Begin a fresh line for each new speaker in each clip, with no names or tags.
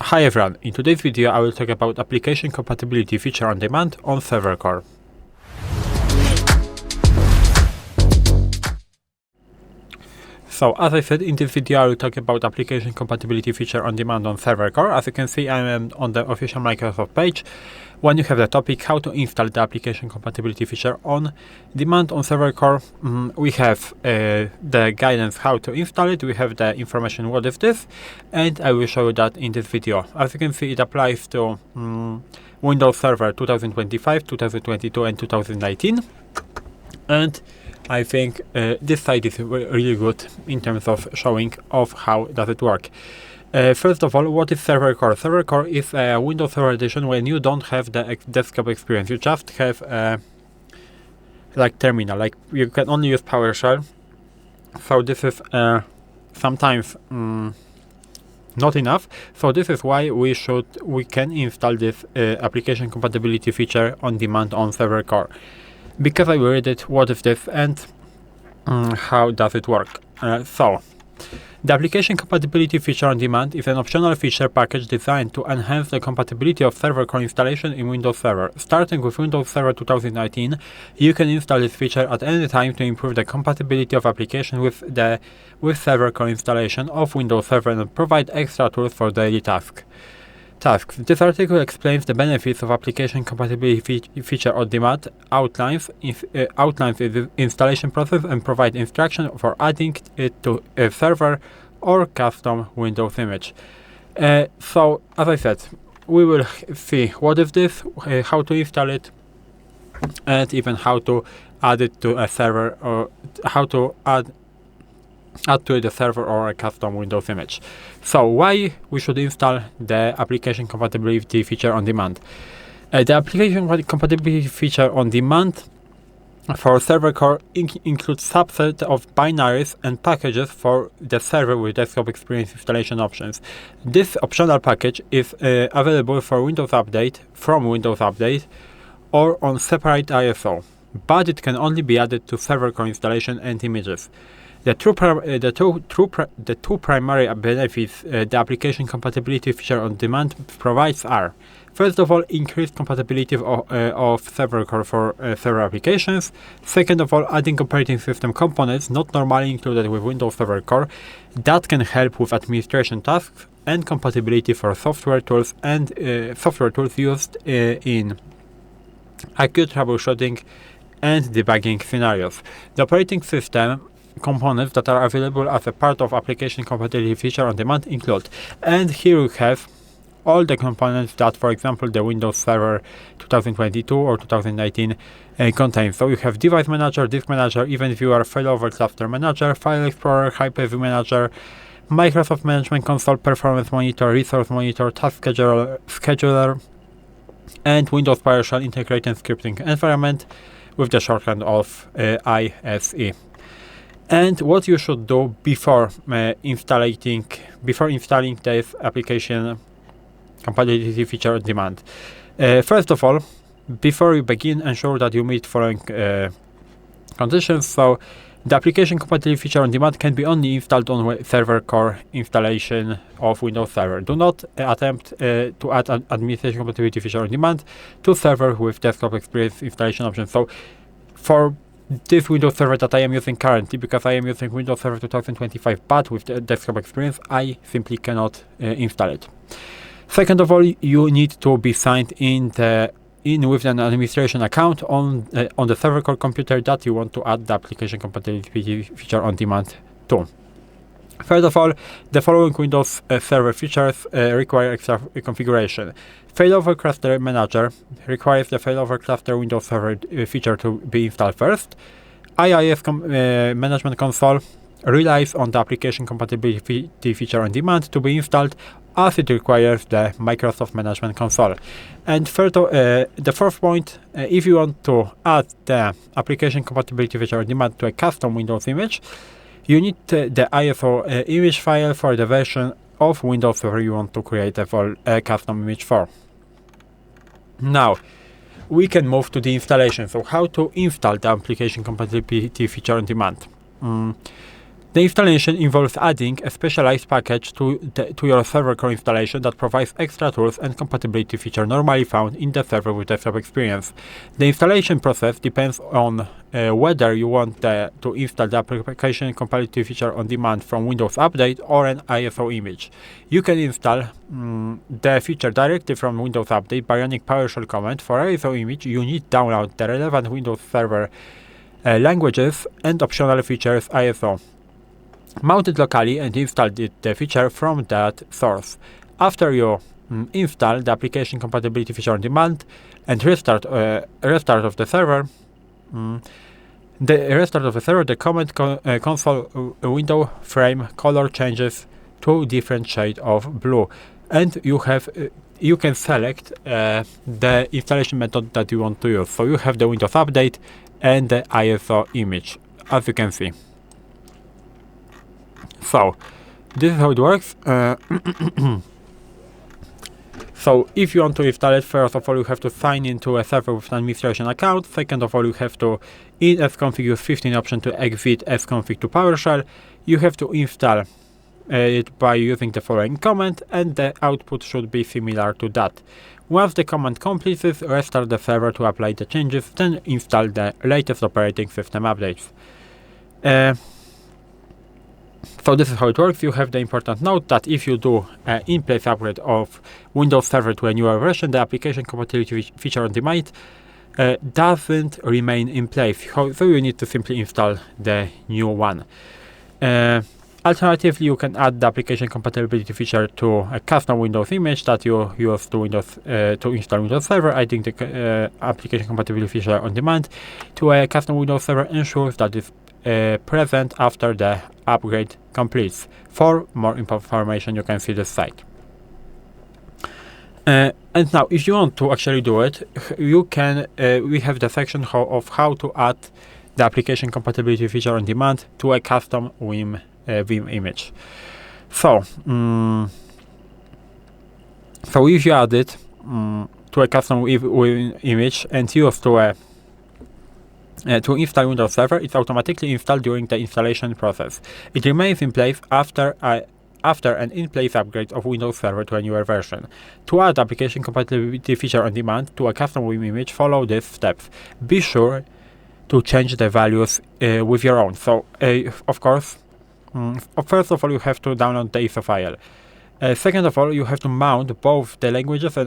Hi everyone, in today's video I will talk about Application Compatibility Feature on Demand on Server Core. So as I said, in this video I will talk about Application Compatibility Feature on Demand on Server Core. As you can see, I am on the official Microsoft page. When you have the topic how to install the Application Compatibility Feature on Demand on Server Core, we have the guidance how to install it, we have the information what is this, and I will show you that in this video. As you can see, it applies to Windows Server 2025, 2022 and 2019, and I think this site is really good in terms of showing of how does it work. First of all, what is Server Core? Server Core is a Windows Server edition when you don't have the desktop experience. You just have like terminal, like you can only use PowerShell. So this is sometimes not enough. So this is why we can install this application compatibility feature on demand on Server Core. Because I read it, what is this and how does it work? The Application Compatibility Feature on Demand is an optional feature package designed to enhance the compatibility of Server Core installation in Windows Server. Starting with Windows Server 2019, you can install this feature at any time to improve the compatibility of application with Server Core installation of Windows Server and provide extra tools for daily tasks. This article explains the benefits of Application Compatibility Feature on Demand, outlines the installation process, and provide instruction for adding it to a server or custom Windows image. So, as I said, we will see what is this, how to install it, and even how to add it to a server, or how to add to the server or a custom Windows image. So why we should install the Application Compatibility Feature on Demand? The Application Compatibility Feature on Demand for Server Core includes subset of binaries and packages for the server with desktop experience installation options. This optional package is available for Windows Update, from Windows Update, or on separate ISO, but it can only be added to Server Core installation and images. The two primary benefits the Application Compatibility Feature on Demand provides are: first of all, increased compatibility of Server Core for server applications. Second of all, adding operating system components not normally included with Windows Server Core that can help with administration tasks, and compatibility for software tools and software tools used in acute troubleshooting and debugging scenarios. The operating system components that are available as a part of Application Compatibility Feature on Demand include, and here we have all the components that, for example, the Windows Server 2022 or 2019 contains. So you have Device Manager, Disk Manager, Event Viewer, Failover Cluster Manager, File Explorer, Hyper-V Manager, Microsoft Management Console, Performance Monitor, Resource Monitor, Task Scheduler, and Windows PowerShell Integrated Scripting Environment with the shorthand of ISE. And what you should do before installing this Application Compatibility Feature on Demand. First of all, before you begin, ensure that you meet following conditions. So, the Application Compatibility Feature on Demand can be only installed on Server Core installation of Windows Server. Do not attempt to add an Application Compatibility Feature on Demand to server with desktop experience installation options. So, for this Windows Server that I am using currently, because I am using Windows Server 2025 but with the desktop experience, I simply cannot install it. Second of all, you need to be signed in with an administration account on the Server Core computer that you want to add the Application Compatibility Feature on Demand to. Third of all, the following Windows Server features require extra configuration. Failover Cluster Manager requires the Failover Cluster Windows Server feature to be installed first. IIS Management Console relies on the Application Compatibility Feature on Demand to be installed, as it requires the Microsoft Management Console. And the fourth point, if you want to add the Application Compatibility Feature on Demand to a custom Windows image, you need the ISO image file for the version of Windows Server you want to create a custom image for. Now, we can move to the installation. So, how to install the Application Compatibility Feature on Demand? The installation involves adding a specialized package to your server core installation that provides extra tools and compatibility feature normally found in the server with desktop experience. The installation process depends on whether you want to install the Application Compatibility Feature on demand from Windows Update or an ISO image. You can install the feature directly from Windows Update by running PowerShell command. For ISO image, you need to download the relevant Windows Server languages and optional features ISO. Mount it locally and install the feature from that source. After you install the Application Compatibility Feature on demand and restart of the server, the command console window frame color changes to different shade of blue, and you can select the installation method that you want to use. So you have the Windows Update and the ISO image, as you can see. So this is how it works. So if you want to install it, first of all you have to sign into a server with an administration account. Second of all, you have to in sconfig use 15 option to exit sconfig to PowerShell. You have to install it by using the following command, and the output should be similar to that. Once the command completes, restart the server to apply the changes, then install the latest operating system updates. So this is how it works. You have the important note that if you do an in-place upgrade of Windows Server to a newer version, the Application Compatibility Feature on demand doesn't remain in place. So you need to simply install the new one. Alternatively, you can add the Application Compatibility Feature to a custom Windows image that you use to install Windows Server. Adding the Application Compatibility Feature on demand to a custom Windows Server ensures that it's present after the upgrade completes. For more information, you can see this site. And now, if you want to actually do it, you can. We have the section of how to add the Application Compatibility Feature on demand to a custom Vim image. So if you add it to a custom Vim image and use to install Windows Server, it's automatically installed during the installation process. It remains in place after an in-place upgrade of Windows Server to a newer version. To add Application Compatibility Feature on demand to a custom Vim image, follow these steps. Be sure to change the values with your own. So, of course, first of all, you have to download the ISO file. Second of all, you have to mount both the languages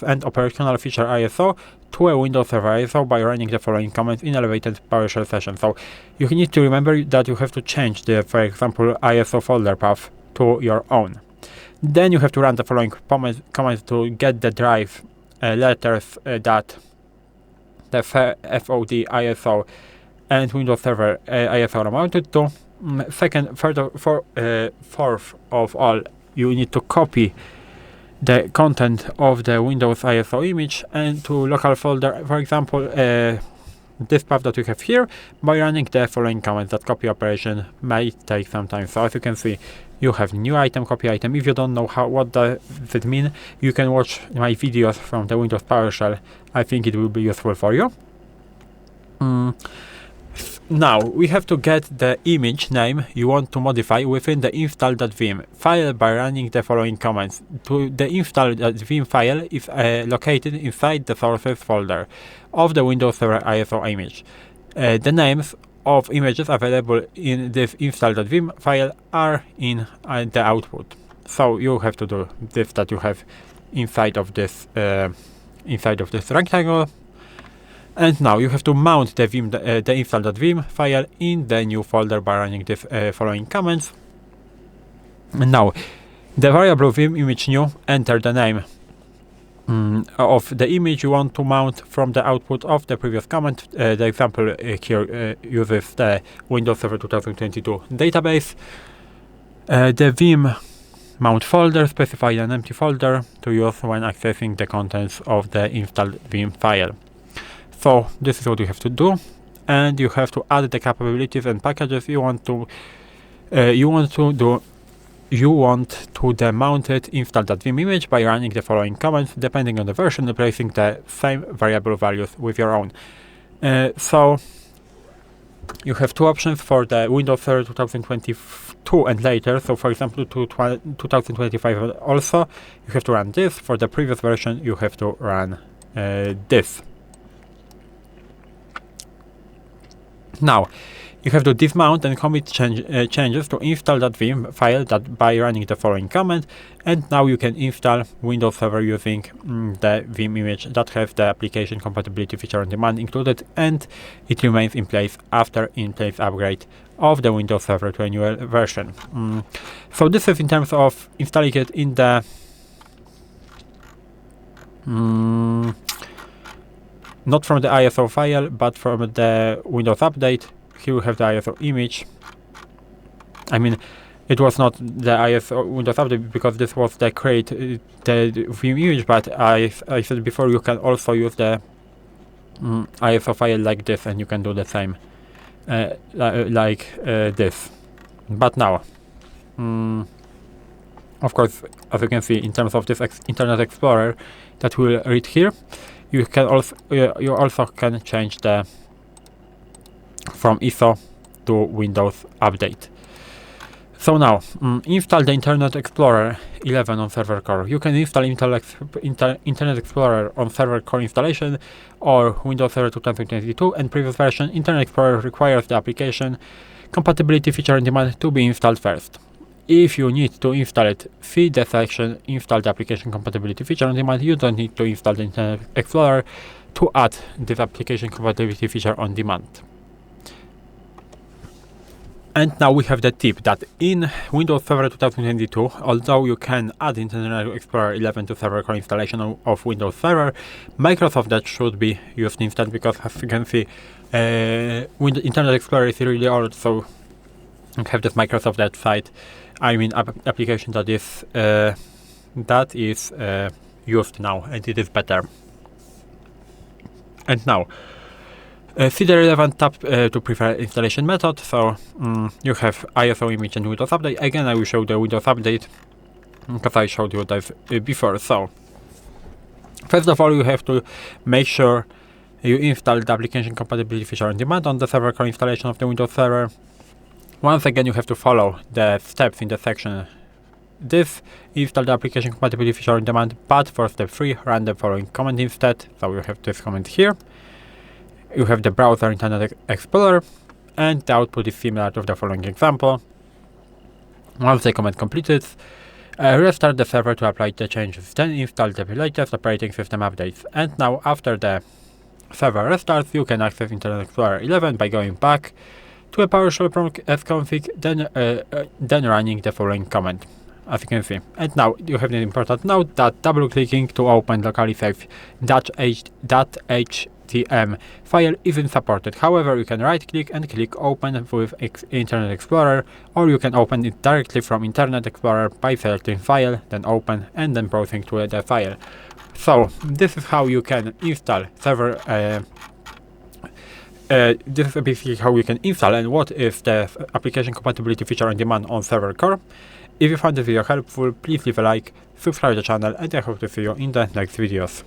and operational feature ISO to a Windows Server ISO by running the following commands in elevated PowerShell session. So you need to remember that you have to change the, for example, ISO folder path to your own. Then you have to run the following commands to get the drive letters that the FOD ISO and Windows Server ISO are mounted to. Fourth of all, you need to copy the content of the Windows ISO image and to local folder, for example, this path that you have here, by running the following commands. That copy operation may take some time. So as you can see, you have new item, copy item. If you don't know what does it mean, you can watch my videos from the Windows PowerShell. I think it will be useful for you. Now we have to get the image name you want to modify within the install.wim file by running the following commands. The install.wim file is located inside the sources folder of the Windows Server ISO image. The names of images available in this install.wim file are in the output. So you have to do this that you have inside of this rectangle. And now you have to mount the install.wim file in the new folder by running the following commands. And now, the variable vim image new, enter the name of the image you want to mount from the output of the previous command. The example here uses the Windows Server 2022 database. The vim mount folder, specify an empty folder to use when accessing the contents of the installed vim file. So this is what you have to do, and you have to add the capabilities and packages you want to demount it install.wim image by running the following commands, depending on the version, replacing the same variable values with your own. So You have two options for the Windows Server 2022 and later. So for example, to 2025 also, you have to run this. For the previous version, you have to run this. Now, you have to dismount and commit changes to install.wim file by running the following command, and now you can install Windows Server using the Vim image that has the Application Compatibility Feature on demand included, and it remains in place after in-place upgrade of the Windows Server to a newer version. So this is in terms of installing it in the not from the ISO file, but from the Windows Update. Here we have the ISO image. I mean, it was not the ISO Windows Update because this was the the Vim image, but I said before you can also use the ISO file like this, and you can do the same like this. But now, of course, as you can see, in terms of this Internet Explorer that we'll read here, you can also can change the from ISO to Windows Update. So now, install the Internet Explorer 11 on Server Core. You can install Internet Explorer on Server Core installation or Windows Server 2022 and previous version. Internet Explorer requires the Application Compatibility Feature on demand to be installed first. If you need to install it, see the section Install the Application Compatibility Feature on demand. You don't need to install the Internet Explorer to add this Application Compatibility Feature on demand. And now we have the tip that in Windows Server 2022, although you can add Internet Explorer 11 to Server Core installation of Windows Server, Microsoft that should be used instead, because as you can see, Internet Explorer is really old, so you have this Microsoft that site, I mean application that is used now, and it is better. And now, see the relevant tab to preferred installation method. So you have ISO image and Windows Update. Again, I will show the Windows Update because I showed you that before. So first of all, you have to make sure you install the Application Compatibility Feature on demand on the Server Core installation of the Windows Server. Once again, you have to follow the steps in the section this, install the Application Compatibility Feature on demand, but for step 3, run the following command instead. So you have this command here. You have the browser Internet Explorer, and the output is similar to the following example. Once the command completed, restart the server to apply the changes. Then install the latest operating system updates. And now, after the server restarts, you can access Internet Explorer 11 by going back to a PowerShell prompt sconfig, then running the following command, as you can see. And now you have an important note that double-clicking to open locally saved .htm file isn't supported. However, you can right-click and click Open with Internet Explorer, or you can open it directly from Internet Explorer by selecting File, then Open, and then browsing to the file. So this is how you can install server. This is basically how you can install and what is the Application Compatibility Feature on demand on Server Core. If you found this video helpful, please leave a like, subscribe to the channel, and I hope to see you in the next videos.